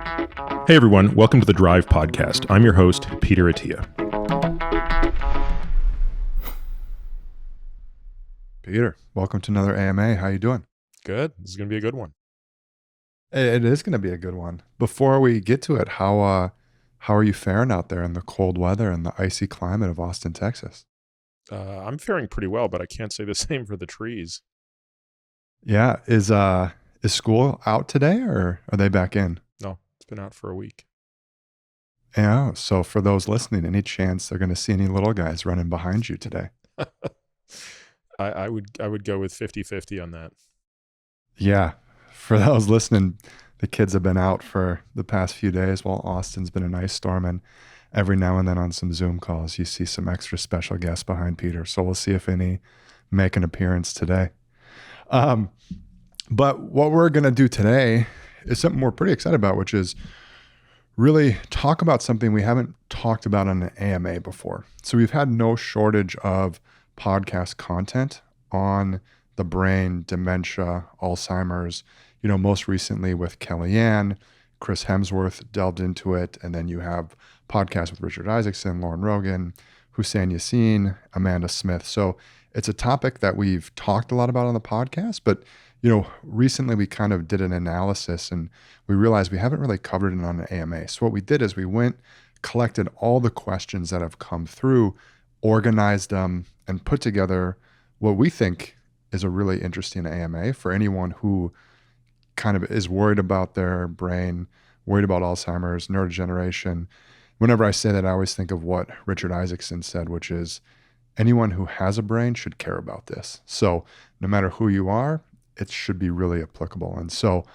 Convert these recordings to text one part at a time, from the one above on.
Hey everyone, welcome to the Drive Podcast. I'm your host, Peter Attia. Peter, welcome to another AMA. How you doing? Good. This is going to be a good one. It is going to be a good one. Before we get to it, how are you faring out there in the cold weather and the icy climate of Austin, Texas? I'm faring pretty well, but I can't say the same for the trees. Yeah, is school out today or are they back in? No, it's been out for a week. Yeah, so for those listening, any chance they're going to see any little guys running behind you today? I would go with 50-50 on that. Yeah, for those listening, the kids have been out for the past few days while Austin's been an ice storm, and every now and then on some Zoom calls, you see some extra special guests behind Peter. So we'll see if any make an appearance today. But what we're going to do today is something we're pretty excited about, which is really talk about something we haven't talked about on an AMA before. So we've had no shortage of podcast content on the brain, dementia, Alzheimer's, most recently with Kellyanne, Chris Hemsworth delved into it. And then you have podcasts with Richard Isaacson, Lauren Rogan, Hussein Yassin, Amanda Smith. So it's a topic that we've talked a lot about on the podcast, but recently we kind of did an analysis and we realized we haven't really covered it on an AMA. So what we did is we went, collected all the questions that have come through, organized them, and put together what we think is a really interesting AMA for anyone who kind of is worried about their brain, worried about Alzheimer's, neurodegeneration. Whenever I say that, I always think of what Richard Isaacson said, which is anyone who has a brain should care about this. So no matter who you are, it should be really applicable. And so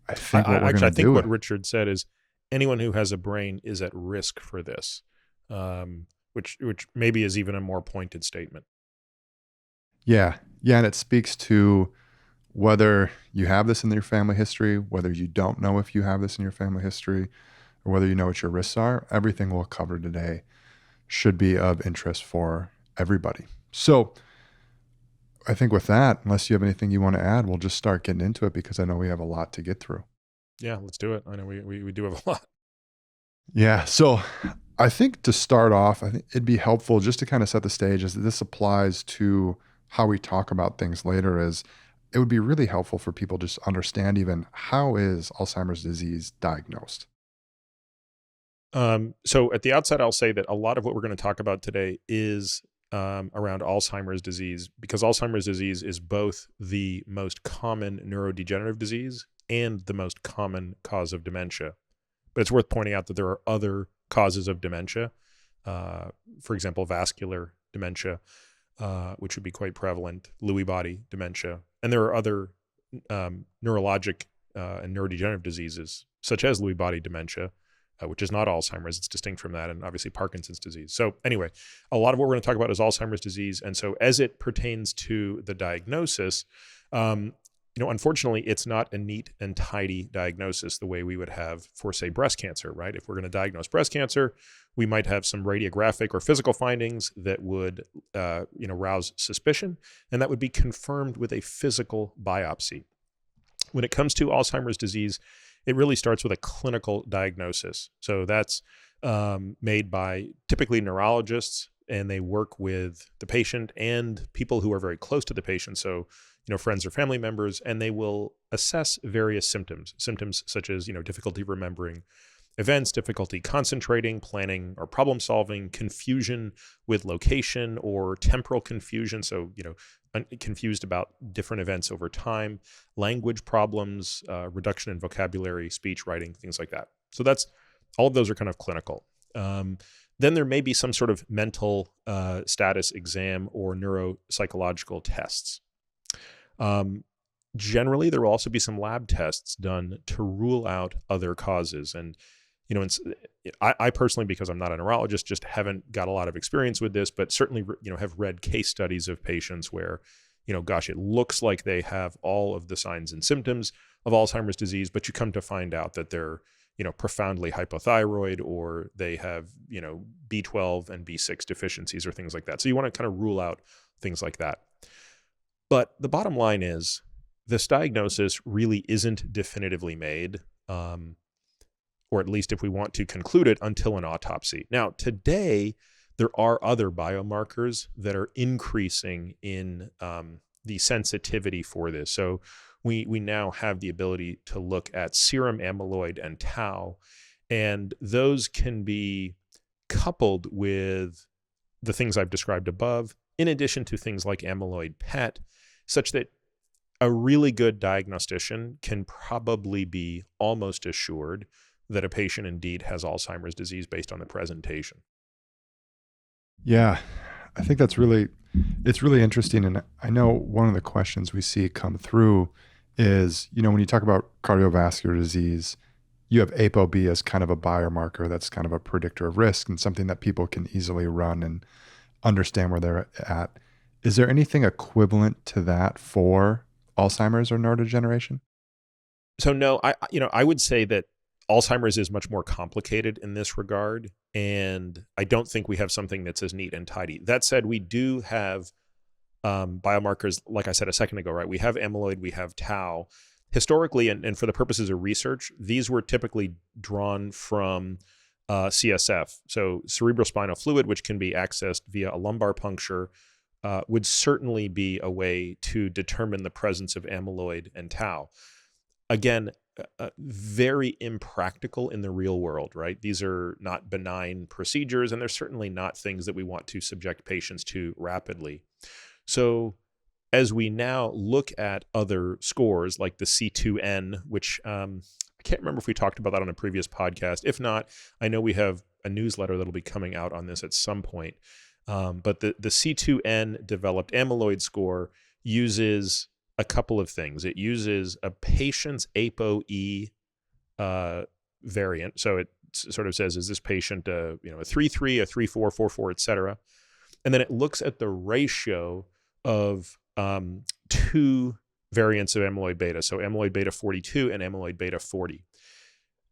I think what we're going to do... I think what Richard said is anyone who has a brain is at risk for this, which maybe is even a more pointed statement. Yeah. And it speaks to whether you have this in your family history, whether you don't know if you have this in your family history, or whether you know what your risks are. Everything we'll cover today should be of interest for everybody. So I think with that, unless you have anything you want to add, we'll just start getting into it because I know we have a lot to get through. Yeah, let's do it. I know we do have a lot. Yeah. So I think to start off, I think it'd be helpful just to kind of set the stage as this applies to how we talk about things later, is it would be really helpful for people to just understand even how is Alzheimer's disease diagnosed. So at the outset, I'll say that a lot of what we're going to talk about today is around Alzheimer's disease, because Alzheimer's disease is both the most common neurodegenerative disease and the most common cause of dementia. But it's worth pointing out that there are other causes of dementia, for example, vascular dementia, which would be quite prevalent, Lewy body dementia. And there are other neurologic and neurodegenerative diseases, such as Lewy body dementia, which is not Alzheimer's. It's distinct from that, and obviously Parkinson's disease. So anyway, a lot of what we're going to talk about is Alzheimer's disease. And so as it pertains to the diagnosis, unfortunately, it's not a neat and tidy diagnosis the way we would have for, say, breast cancer, right? If we're going to diagnose breast cancer, we might have some radiographic or physical findings that would, rouse suspicion, and that would be confirmed with a physical biopsy. When it comes to Alzheimer's disease, it really starts with a clinical diagnosis. So that's made by typically neurologists, and they work with the patient and people who are very close to the patient. So, friends or family members, and they will assess various symptoms such as, difficulty remembering events, difficulty concentrating, planning or problem solving, confusion with location or temporal confusion. So, confused about different events over time, language problems, reduction in vocabulary, speech, writing, things like that. So all of those are kind of clinical. Then there may be some sort of mental status exam or neuropsychological tests. Generally, there will also be some lab tests done to rule out other causes. And, I personally, because I'm not a neurologist, just haven't got a lot of experience with this, but certainly, have read case studies of patients where, it looks like they have all of the signs and symptoms of Alzheimer's disease, but you come to find out that they're, profoundly hypothyroid, or they have, B12 and B6 deficiencies or things like that. So you want to kind of rule out things like that. But the bottom line is this diagnosis really isn't definitively made. or at least if we want to conclude it, until an autopsy. Now, today, there are other biomarkers that are increasing in the sensitivity for this. So we now have the ability to look at serum amyloid and tau, and those can be coupled with the things I've described above, in addition to things like amyloid PET, such that a really good diagnostician can probably be almost assured that a patient indeed has Alzheimer's disease based on the presentation. Yeah, I think it's really interesting. And I know one of the questions we see come through is, when you talk about cardiovascular disease, you have APOE as kind of a biomarker that's kind of a predictor of risk and something that people can easily run and understand where they're at. Is there anything equivalent to that for Alzheimer's or neurodegeneration? So no, I would say that Alzheimer's is much more complicated in this regard, and I don't think we have something that's as neat and tidy. That said, we do have biomarkers, like I said a second ago, right? We have amyloid, we have tau. Historically, and for the purposes of research, these were typically drawn from CSF. So cerebrospinal fluid, which can be accessed via a lumbar puncture, would certainly be a way to determine the presence of amyloid and tau. Again, very impractical in the real world, right? These are not benign procedures, and they're certainly not things that we want to subject patients to rapidly. So as we now look at other scores like the C2N, which I can't remember if we talked about that on a previous podcast. If not, I know we have a newsletter that'll be coming out on this at some point. But the C2N developed amyloid score uses a couple of things. It uses a patient's APOE variant. So it sort of says, is this patient a 3.3, a 3.4, 4.4, et cetera? And then it looks at the ratio of two variants of amyloid beta. So amyloid beta 42 and amyloid beta 40.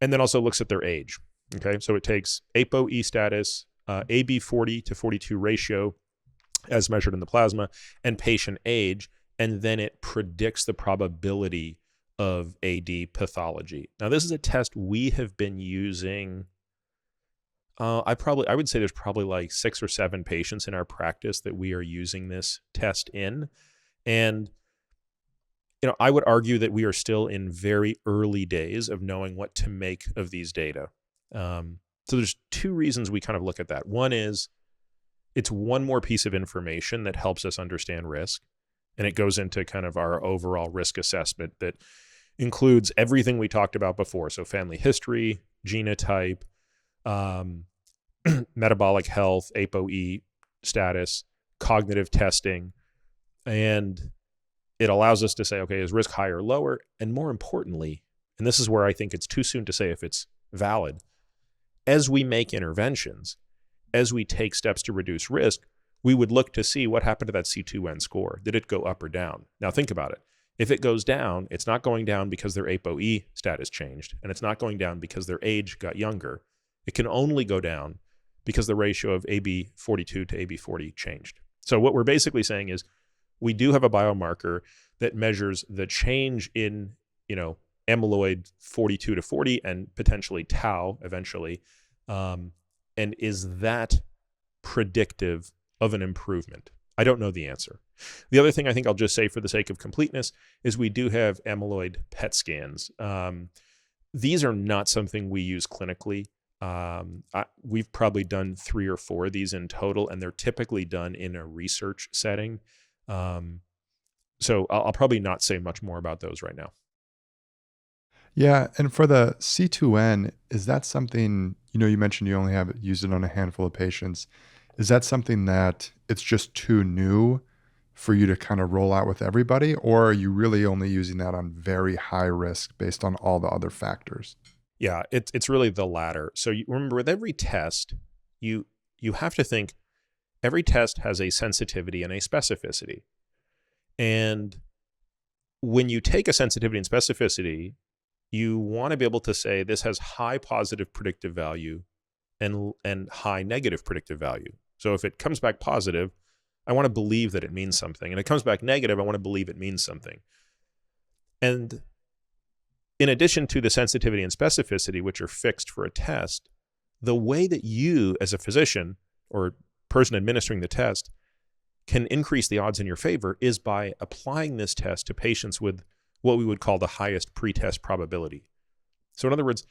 And then also looks at their age. Okay, so it takes APOE status, AB40 to 42 ratio as measured in the plasma, and patient age, and then it predicts the probability of AD pathology. Now, this is a test we have been using. I would say there's probably like 6 or 7 patients in our practice that we are using this test in. And, I would argue that we are still in very early days of knowing what to make of these data. So there's 2 reasons we kind of look at that. One is it's one more piece of information that helps us understand risk. And it goes into kind of our overall risk assessment that includes everything we talked about before. So family history, genotype, metabolic health, APOE status, cognitive testing. And it allows us to say, okay, is risk higher or lower? And more importantly, and this is where I think it's too soon to say if it's valid, as we make interventions, as we take steps to reduce risk, we would look to see what happened to that C2N score. Did it go up or down? Now think about it. If it goes down, it's not going down because their APOE status changed, and it's not going down because their age got younger. It can only go down because the ratio of AB42 to AB40 changed. So what we're basically saying is we do have a biomarker that measures the change in, amyloid 42 to 40 and potentially tau eventually. And is that predictive of an improvement? I don't know the answer. The other thing I think I'll just say for the sake of completeness is we do have amyloid PET scans. These are not something we use clinically. We've probably done 3 or 4 of these in total, and they're typically done in a research setting. So I'll probably not say much more about those right now. Yeah, and for the C2N, is that something, you mentioned you only have used it on a handful of patients. Is that something that it's just too new for you to kind of roll out with everybody, or are you really only using that on very high risk based on all the other factors? Yeah, it's really the latter. So you remember, with every test, you have to think every test has a sensitivity and a specificity. And when you take a sensitivity and specificity, you want to be able to say this has high positive predictive value and high negative predictive value. So if it comes back positive, I want to believe that it means something. And it comes back negative, I want to believe it means something. And in addition to the sensitivity and specificity, which are fixed for a test, the way that you as a physician or person administering the test can increase the odds in your favor is by applying this test to patients with what we would call the highest pretest probability. So in other words,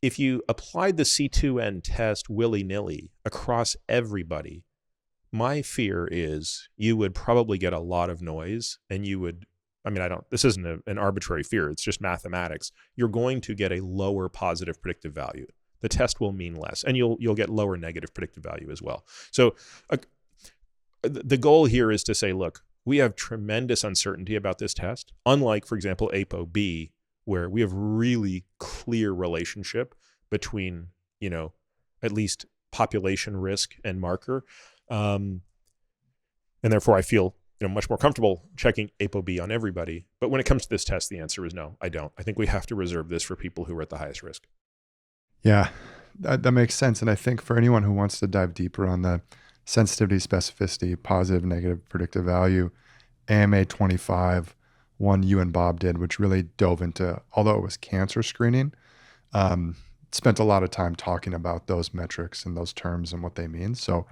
if you applied the C2N test willy-nilly across everybody, my fear is you would probably get a lot of noise, and you would, this isn't an arbitrary fear, it's just mathematics. You're going to get a lower positive predictive value. The test will mean less, and you'll get lower negative predictive value as well. So the goal here is to say, look, we have tremendous uncertainty about this test, unlike, for example, APOE, where we have really clear relationship between, at least population risk and marker. And therefore I feel, much more comfortable checking APOE on everybody. But when it comes to this test, the answer is no, I don't. I think we have to reserve this for people who are at the highest risk. Yeah, that makes sense. And I think for anyone who wants to dive deeper on the sensitivity, specificity, positive, negative predictive value, AMA 25, one you and Bob did, which really dove into, although it was cancer screening, spent a lot of time talking about those metrics and those terms and what they mean. So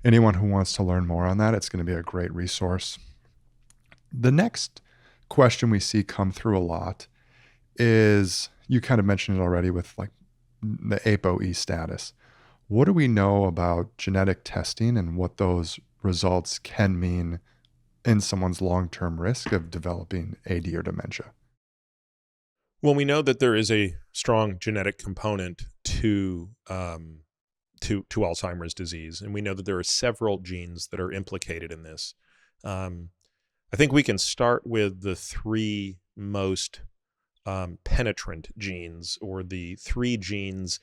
anyone who wants to learn more on that, it's going to be a great resource. The next question we see come through a lot is, you kind of mentioned it already with like the APOE status. What do we know about genetic testing and what those results can mean in someone's long-term risk of developing AD or dementia? Well, we know that there is a strong genetic component to Alzheimer's disease, and we know that there are several genes that are implicated in this. I think we can start with the three most penetrant genes, or the three genes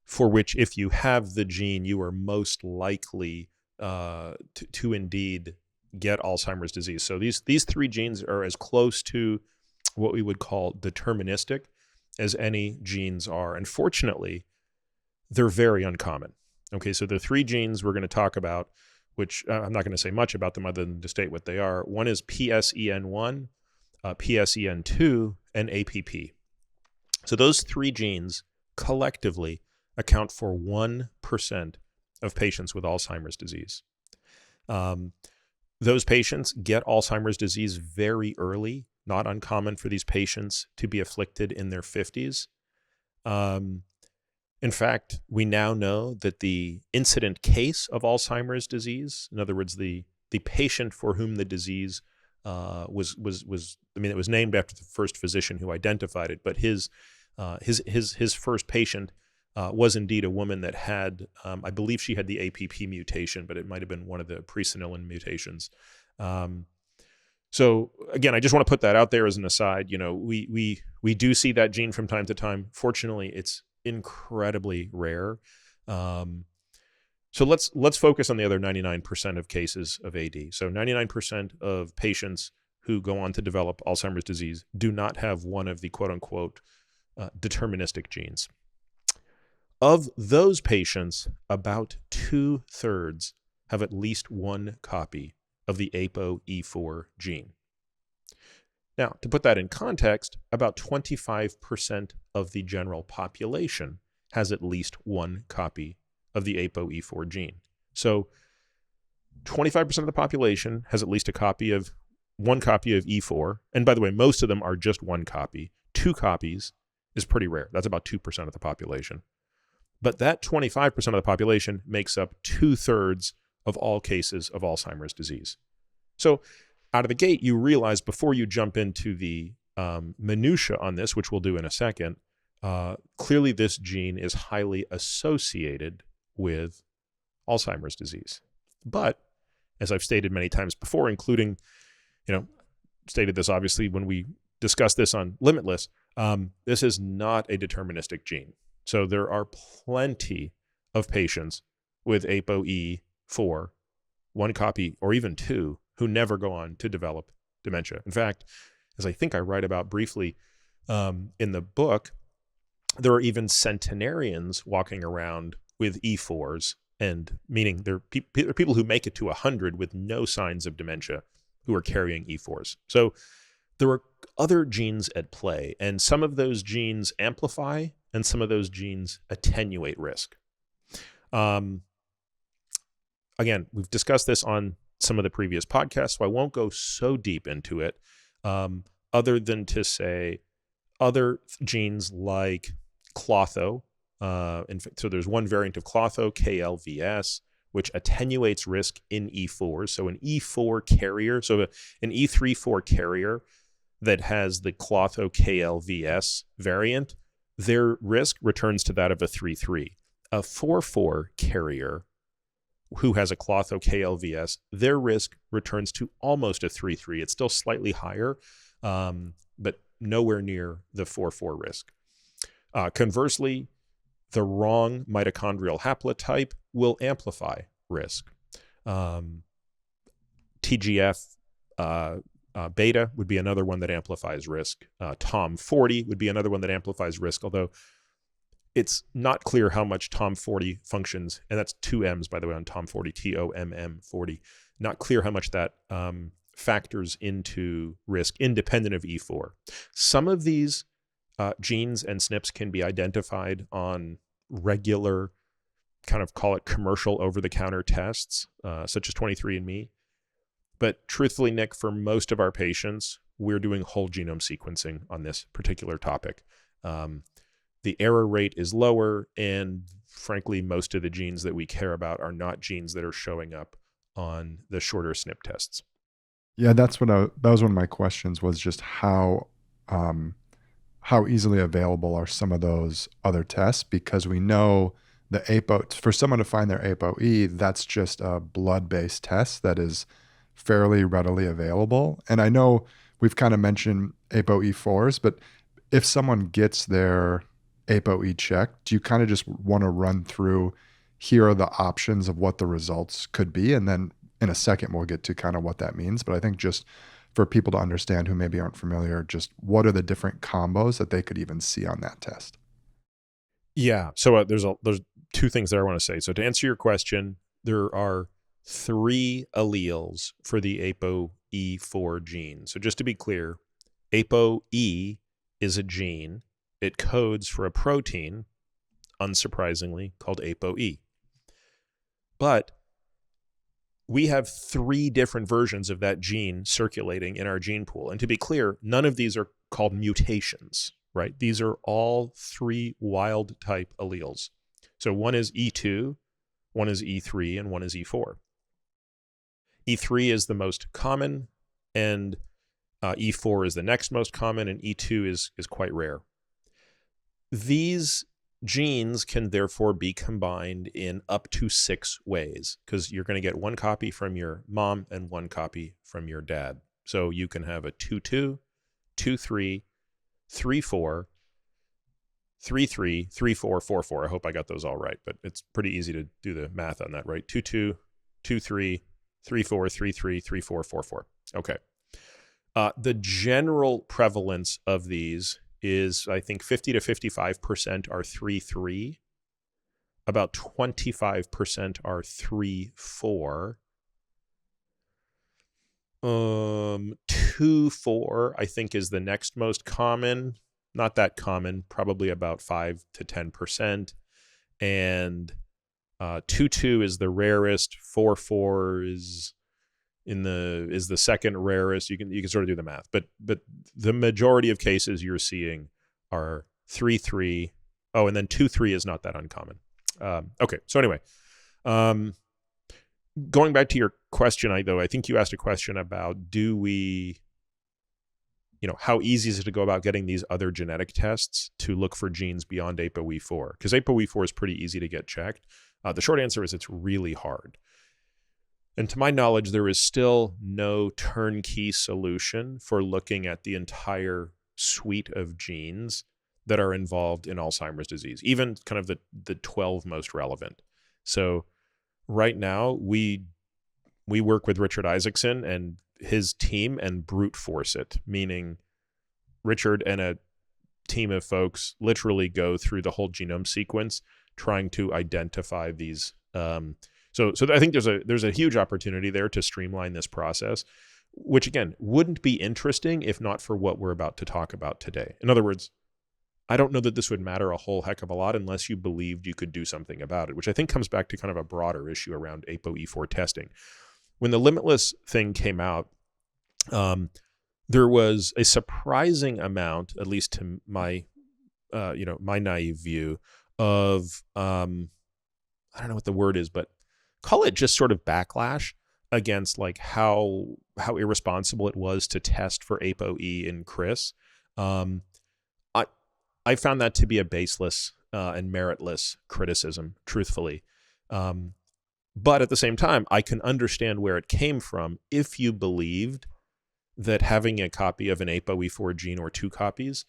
for which, if you have the gene, you are most likely to indeed get Alzheimer's disease. So these three genes are as close to what we would call deterministic as any genes are. And fortunately, they're very uncommon. Okay, so the three genes we're going to talk about, which I'm not going to say much about them other than to state what they are. One is PSEN1, PSEN2, and APP. So those three genes collectively account for 1% of patients with Alzheimer's disease. Those patients get Alzheimer's disease very early, not uncommon for these patients to be afflicted in their 50s. In fact, we now know that the incident case of Alzheimer's disease, in other words, the patient for whom the disease it was named after the first physician who identified it, but his first patient was indeed a woman that had, I believe she had the APP mutation, but it might have been one of the presenilin mutations. So again, I just want to put that out there as an aside. We do see that gene from time to time. Fortunately, it's incredibly rare. So let's focus on the other 99% of cases of AD. So 99% of patients who go on to develop Alzheimer's disease do not have one of the quote unquote deterministic genes. Of those patients, about 2/3 have at least one copy of the APOE4 gene. Now, to put that in context, about 25% of the general population has at least one copy of the APOE4 gene. So 25% of the population has at least one copy of E4. And by the way, most of them are just one copy. 2 copies is pretty rare. That's about 2% of the population. But that 25% of the population makes up 2/3 of all cases of Alzheimer's disease. So out of the gate, you realize before you jump into the minutia on this, which we'll do in a second, clearly this gene is highly associated with Alzheimer's disease. But as I've stated many times before, including, stated this obviously when we discussed this on Limitless, this is not a deterministic gene. So there are plenty of patients with APOE4, one copy or even 2, who never go on to develop dementia. In fact, as I think I write about briefly in the book, there are even centenarians walking around with E4s, and meaning they're people who make it to 100 with no signs of dementia who are carrying E4s. So there are other genes at play, and some of those genes amplify and some of those genes attenuate risk. Again, we've discussed this on some of the previous podcasts, so I won't go so deep into it, other than to say other genes like Klotho. So there's one variant of Klotho, KLVS, which attenuates risk in E4. So an E4 carrier, so an E3/4 carrier that has the Klotho KLVS variant, their risk returns to that of a 3/3. A 4/4 carrier who has a Klotho KLVS, their risk returns to almost a 3/3. It's still slightly higher, but nowhere near the 4/4 risk. Conversely, the wrong mitochondrial haplotype will amplify risk. TGF beta would be another one that amplifies risk. TOM40 would be another one that amplifies risk, although it's not clear how much TOM40 functions, and that's two M's, by the way, on TOM40, TOMM40. Not clear how much that factors into risk independent of E4. Some of these genes and SNPs can be identified on regular, kind of call it commercial over-the-counter tests, such as 23andMe. But truthfully, Nick, for most of our patients, we're doing whole genome sequencing on this particular topic. The error rate is lower, and frankly, most of the genes that we care about are not genes that are showing up on the shorter SNP tests. Yeah, that was one of my questions, was just how easily available are some of those other tests, because we know the APO, for someone to find their APOE, that's just a blood-based test that is fairly readily available. And I know we've kind of mentioned APOE4s, but if someone gets their APOE checked, do you kind of just want to run through, here are the options of what the results could be? And then in a second, we'll get to kind of what that means. But I think just for people to understand who maybe aren't familiar, just what are the different combos that they could even see on that test? Yeah. So there's two things that I want to say. So to answer your question, there are 3 alleles for the APOE4 gene. So just to be clear, APOE is a gene. It codes for a protein, unsurprisingly, called APOE. But we have 3 different versions of that gene circulating in our gene pool. And to be clear, none of these are called mutations, right? These are all 3 wild type alleles. So one is E2, one is E3, and one is E4. E3 is the most common, and E4 is the next most common, and E2 is quite rare. These genes can therefore be combined in up to 6 ways, because you're going to get 1 copy from your mom and 1 copy from your dad. So you can have a 2-2, 2-3, 3-4, 3-3, 3-4, 4-4. I hope I got those all right, but it's pretty easy to do the math on that, right? 2-2, 2-3, 3-4, 3-3, 3-4, 4-4. Okay. The general prevalence of these is, I think, 50 to 55% are 3-3. About 25% are 3-4. 2-4, I think, is the next most common. Not that common, probably about 5 to 10%. And 2-2 is the rarest. 4-4 is the second rarest. You can sort of do the math, but the majority of cases you're seeing are 3-3. Oh, and then 2-3 is not that uncommon. Okay, so anyway, going back to your question, I think you asked a question about how easy is it to go about getting these other genetic tests to look for genes beyond APOE4? Because APOE4 is pretty easy to get checked. The short answer is it's really hard. And to my knowledge, there is still no turnkey solution for looking at the entire suite of genes that are involved in Alzheimer's disease, even kind of the 12 most relevant. So right now, we work with Richard Isaacson and his team and brute force it, meaning Richard and a team of folks literally go through the whole genome sequence trying to identify these. So I think there's a huge opportunity there to streamline this process. which again wouldn't be interesting if not for what we're about to talk about today. In other words, I don't know that this would matter a whole heck of a lot unless you believed you could do something about it, which I think comes back to kind of a broader issue around APOE4 testing. When the Limitless thing came out, there was a surprising amount, at least to my, my naive view of, I don't know what the word is, but call it just sort of backlash against like how irresponsible it was to test for APOE in Chris. I found that to be a baseless and meritless criticism, truthfully. But at the same time, I can understand where it came from if you believed that having a copy of an APOE4 gene or two copies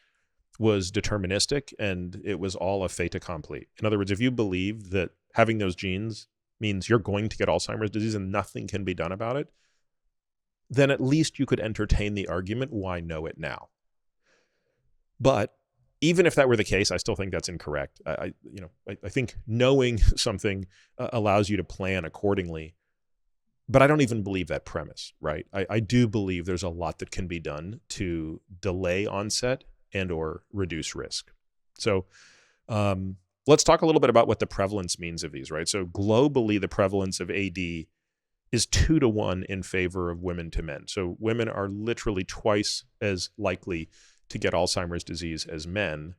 was deterministic and it was all a fait accompli. In other words, if you believe that having those genes means you're going to get Alzheimer's disease and nothing can be done about it, then at least you could entertain the argument, why know it now? But even if that were the case, I still think that's incorrect. I think knowing something allows you to plan accordingly, but I don't even believe that premise, right? I do believe there's a lot that can be done to delay onset and or reduce risk. So let's talk a little bit about what the prevalence means of these, right? So globally, the prevalence of AD is 2 to 1 in favor of women to men. So women are literally twice as likely to get Alzheimer's disease as men.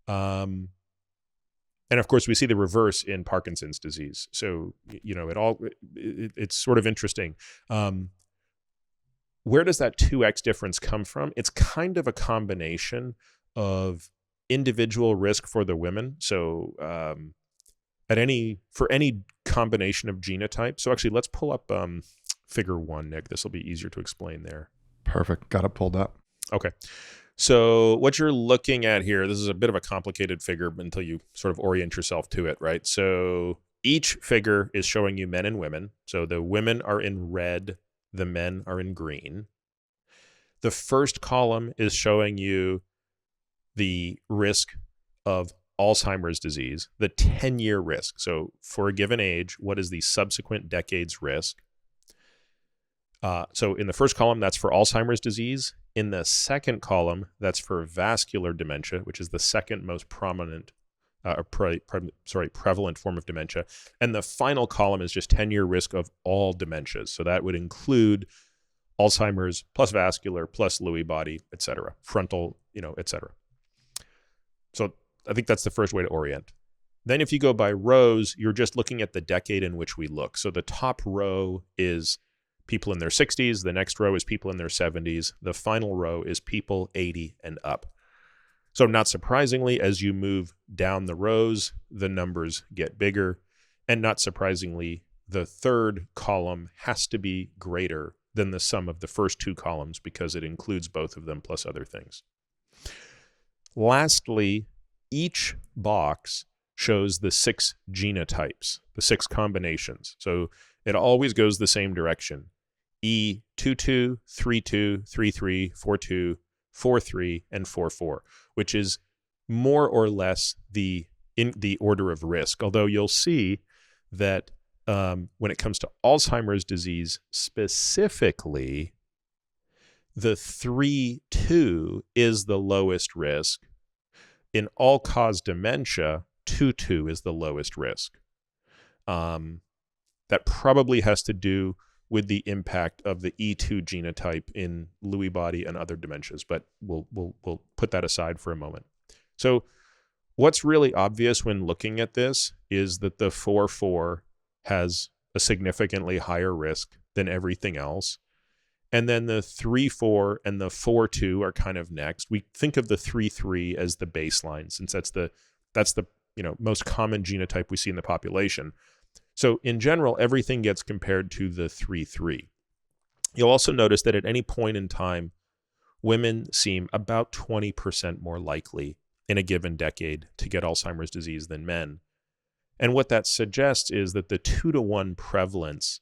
And of course, we see the reverse in Parkinson's disease. So, it's sort of interesting. Where does that 2x difference come from? It's kind of a combination of individual risk for the women. So for any combination of genotype. So actually, let's pull up figure 1, Nick. This will be easier to explain there. Perfect. Got it pulled up. Okay. So what you're looking at here, this is a bit of a complicated figure until you sort of orient yourself to it, right? So each figure is showing you men and women. So the women are in red, the men are in green. The first column is showing you the risk of Alzheimer's disease, the 10-year risk. So for a given age, what is the subsequent decade's risk? So in the first column, that's for Alzheimer's disease. In the second column, that's for vascular dementia, which is the second most prominent, prevalent form of dementia. And the final column is just 10-year risk of all dementias. So that would include Alzheimer's plus vascular plus Lewy body, et cetera, frontal, et cetera. So I think that's the first way to orient. Then if you go by rows, you're just looking at the decade in which we look. So the top row is people in their 60s. The next row is people in their 70s. The final row is people 80 and up. So not surprisingly, as you move down the rows, the numbers get bigger. And not surprisingly, the third column has to be greater than the sum of the first two columns because it includes both of them plus other things. Lastly, each box shows the 6 genotypes, the 6 combinations. So it always goes the same direction. E22, 32, 33, 42, 43, and 44, which is more or less in the order of risk. Although you'll see that when it comes to Alzheimer's disease specifically, the 3-2 is the lowest risk. In all-cause dementia, 2-2 is the lowest risk. That probably has to do with the impact of the E2 genotype in Lewy body and other dementias, but we'll put that aside for a moment. So what's really obvious when looking at this is that the 4-4 has a significantly higher risk than everything else. And then the 3-4 and the 4-2 are kind of next. We think of the 3-3 as the baseline, since that's the most common genotype we see in the population. So in general, everything gets compared to the 3-3. You'll also notice that at any point in time, women seem about 20% more likely in a given decade to get Alzheimer's disease than men. And what that suggests is that the 2 to 1 prevalence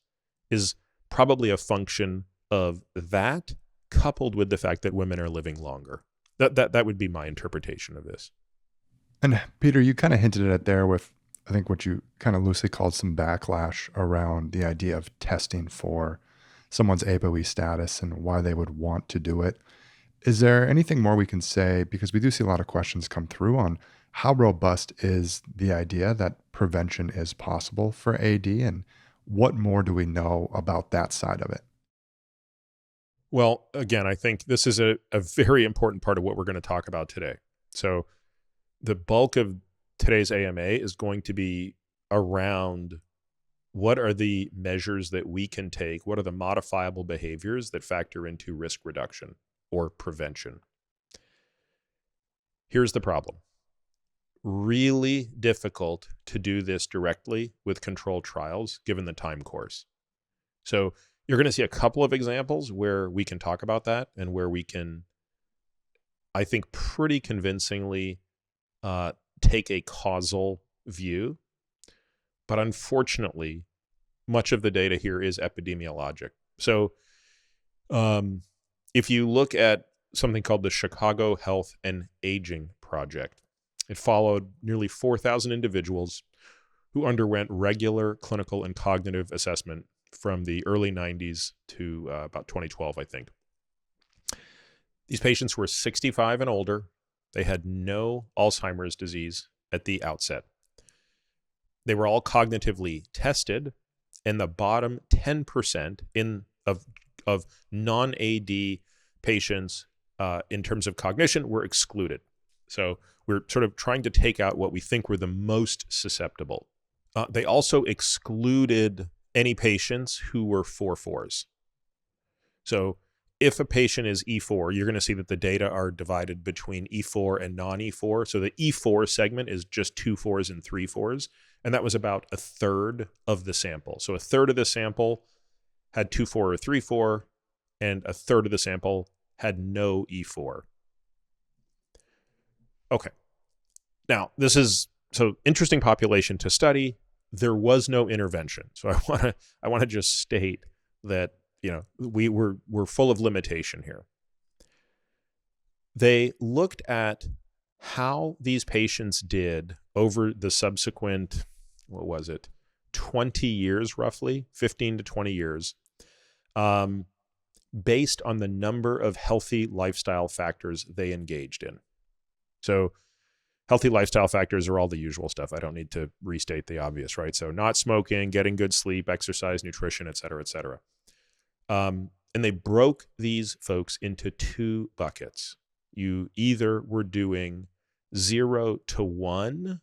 is probably a function of that coupled with the fact that women are living longer. That would be my interpretation of this. And Peter, you kind of hinted at it there with, I think, what you kind of loosely called some backlash around the idea of testing for someone's APOE status and why they would want to do it. Is there anything more we can say? Because we do see a lot of questions come through on how robust is the idea that prevention is possible for AD, and what more do we know about that side of it? Well, again, I think this is a very important part of what we're going to talk about today. So the bulk of today's AMA is going to be around what are the measures that we can take? What are the modifiable behaviors that factor into risk reduction or prevention? Here's the problem. Really difficult to do this directly with controlled trials given the time course. So you're going to see a couple of examples where we can talk about that and where we can, I think, pretty convincingly take a causal view. But unfortunately, much of the data here is epidemiologic. So if you look at something called the Chicago Health and Aging Project, it followed nearly 4,000 individuals who underwent regular clinical and cognitive assessment from the early 90s to about 2012, I think. These patients were 65 and older. They had no Alzheimer's disease at the outset. They were all cognitively tested, and the bottom 10% of non-AD patients in terms of cognition were excluded. So we're sort of trying to take out what we think were the most susceptible. They also excluded any patients who were 4/4s. So if a patient is E4, you're going to see that the data are divided between E4 and non-E4. So the E4 segment is just 2 4s and 3 4s. And that was about a third of the sample. So a third of the sample had 2 4 or 3 4, and a third of the sample had no E4. Okay. Now, this is so interesting population to study. There was no intervention. So I want to just state that, you know, we're full of limitation here. They looked at how these patients did over the subsequent, 20 years roughly, 15 to 20 years, based on the number of healthy lifestyle factors they engaged in. So healthy lifestyle factors are all the usual stuff. I don't need to restate the obvious, right? So not smoking, getting good sleep, exercise, nutrition, et cetera, et cetera. And they broke these folks into 2 buckets. You either were doing 0 to 1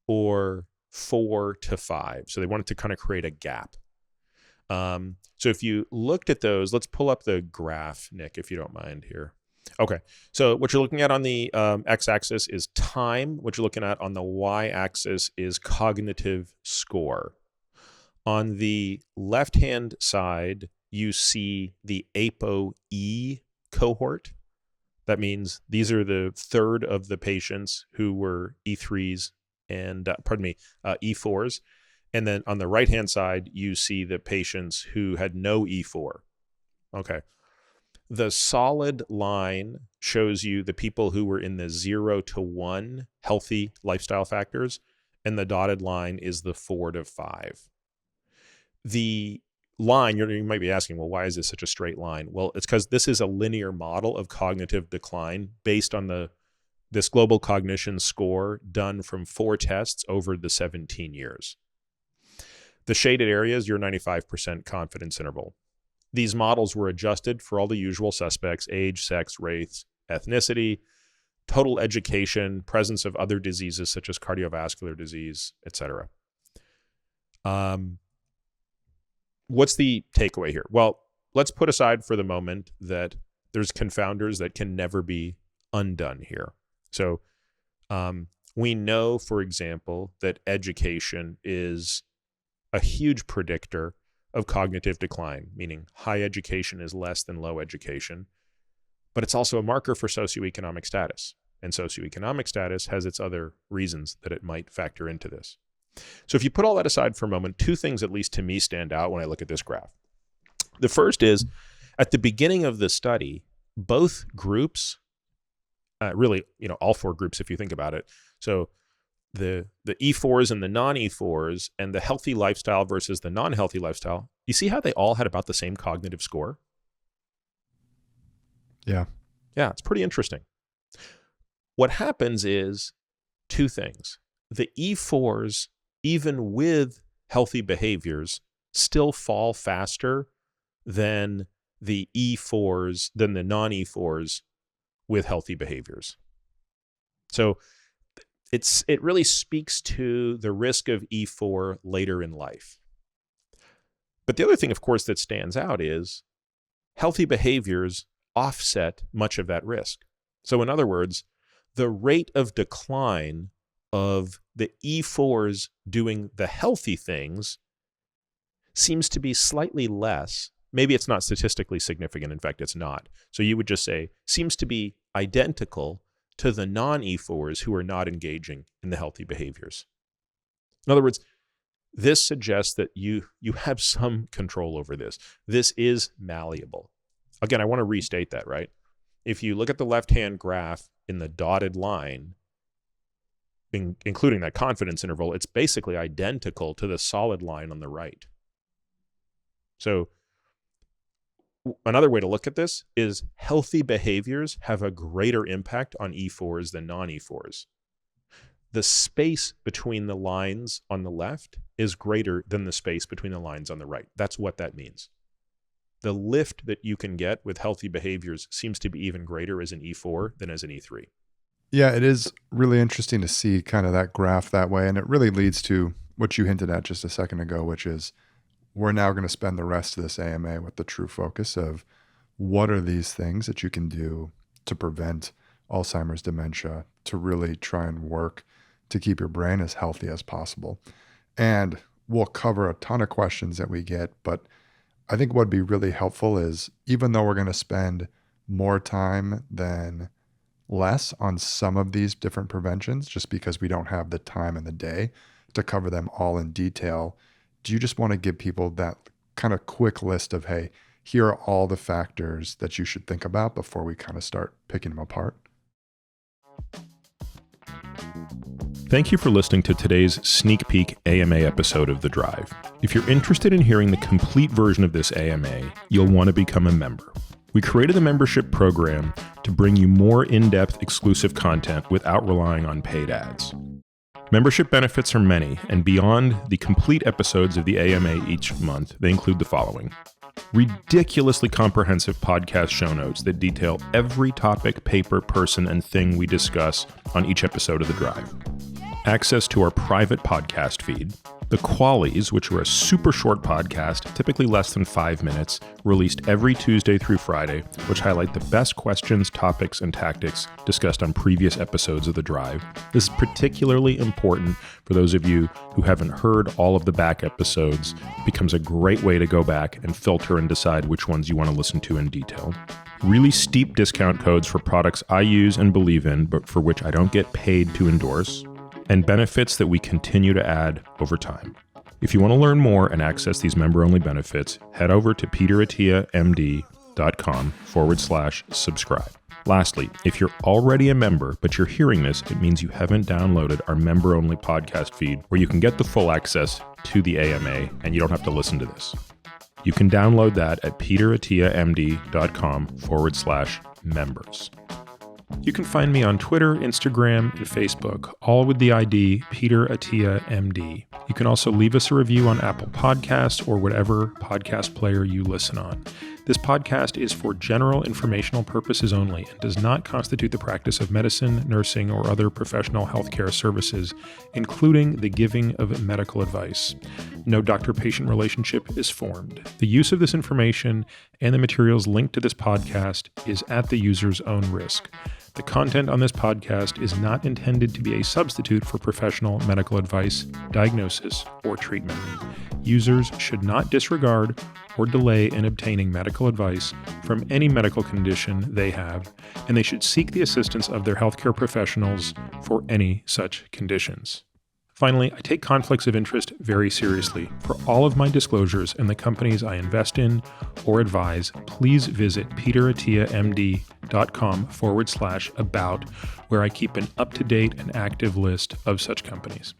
or 4 to 5. So they wanted to kind of create a gap. So if you looked at those, let's pull up the graph, Nick, if you don't mind here. Okay, so what you're looking at on the x-axis is time. What you're looking at on the y-axis is cognitive score. On the left-hand side, you see the APOE cohort. That means these are the third of the patients who were E3s and, E4s. And then on the right-hand side, you see the patients who had no E4. Okay. The solid line shows you the people who were in the 0 to 1 healthy lifestyle factors, and the dotted line is the 4 to 5. The line, you might be asking, well, why is this such a straight line? Well, it's because this is a linear model of cognitive decline based on this global cognition score done from 4 tests over the 17 years. The shaded area is your 95% confidence interval. These models were adjusted for all the usual suspects: age, sex, race, ethnicity, total education, presence of other diseases such as cardiovascular disease, etc. What's the takeaway here? Well, let's put aside for the moment that there's confounders that can never be undone here. So we know, for example, that education is a huge predictor of cognitive decline, meaning high education is less than low education, but it's also a marker for socioeconomic status. And socioeconomic status has its other reasons that it might factor into this. So if you put all that aside for a moment, 2 things, at least to me, stand out when I look at this graph. The first is, at the beginning of the study, both groups, really, all 4 groups, if you think about it. So the E4s and the non-E4s and the healthy lifestyle versus the non-healthy lifestyle, you see how they all had about the same cognitive score? Yeah. Yeah, it's pretty interesting. What happens is two things. The E4s, even with healthy behaviors, still fall faster than the E4s, than the non-E4s with healthy behaviors. So it really speaks to the risk of E4 later in life. But the other thing, of course, that stands out is healthy behaviors offset much of that risk. So in other words, the rate of decline of the E4s doing the healthy things seems to be slightly less. Maybe it's not statistically significant. In fact, it's not. So you would just say, seems to be identical to the non-E4s who are not engaging in the healthy behaviors. In other words, this suggests that you have some control over this. This is malleable. Again, I want to restate that, right? If you look at the left-hand graph in the dotted line, including that confidence interval, it's basically identical to the solid line on the right. So another way to look at this is healthy behaviors have a greater impact on E4s than non-E4s. The space between the lines on the left is greater than the space between the lines on the right. That's what that means. The lift that you can get with healthy behaviors seems to be even greater as an E4 than as an E3. Yeah, it is really interesting to see kind of that graph that way. And it really leads to what you hinted at just a second ago, which is we're now going to spend the rest of this AMA with the true focus of what are these things that you can do to prevent Alzheimer's dementia, to really try and work to keep your brain as healthy as possible. And we'll cover a ton of questions that we get, but I think what'd be really helpful is even though we're going to spend more time than less on some of these different preventions, just because we don't have the time in the day to cover them all in detail, do you just want to give people that kind of quick list of, hey, here are all the factors that you should think about before we kind of start picking them apart? Thank you for listening to today's sneak peek AMA episode of The Drive. If you're interested in hearing the complete version of this AMA, you'll want to become a member. We created the membership program to bring you more in-depth exclusive content without relying on paid ads. Membership benefits are many, and beyond the complete episodes of the AMA each month, they include the following: ridiculously comprehensive podcast show notes that detail every topic, paper, person, and thing we discuss on each episode of The Drive. Access to our private podcast feed, the Qualies, which are a super short podcast, typically less than 5 minutes, released every Tuesday through Friday, which highlight the best questions, topics, and tactics discussed on previous episodes of The Drive. This is particularly important for those of you who haven't heard all of the back episodes. It becomes a great way to go back and filter and decide which ones you want to listen to in detail. Really steep discount codes for products I use and believe in, but for which I don't get paid to endorse, and benefits that we continue to add over time. If you want to learn more and access these member-only benefits, head over to peterattiamd.com/subscribe. Lastly, if you're already a member, but you're hearing this, it means you haven't downloaded our member-only podcast feed where you can get the full access to the AMA and you don't have to listen to this. You can download that at peterattiamd.com/members. You can find me on Twitter, Instagram, and Facebook, all with the ID Peter Attia MD. You can also leave us a review on Apple Podcasts or whatever podcast player you listen on. This podcast is for general informational purposes only and does not constitute the practice of medicine, nursing, or other professional healthcare services, including the giving of medical advice. No doctor-patient relationship is formed. The use of this information and the materials linked to this podcast is at the user's own risk. The content on this podcast is not intended to be a substitute for professional medical advice, diagnosis, or treatment. Users should not disregard or delay in obtaining medical advice from any medical condition they have, and they should seek the assistance of their healthcare professionals for any such conditions. Finally, I take conflicts of interest very seriously. For all of my disclosures and the companies I invest in or advise, please visit peteratiamd.com/about, where I keep an up-to-date and active list of such companies.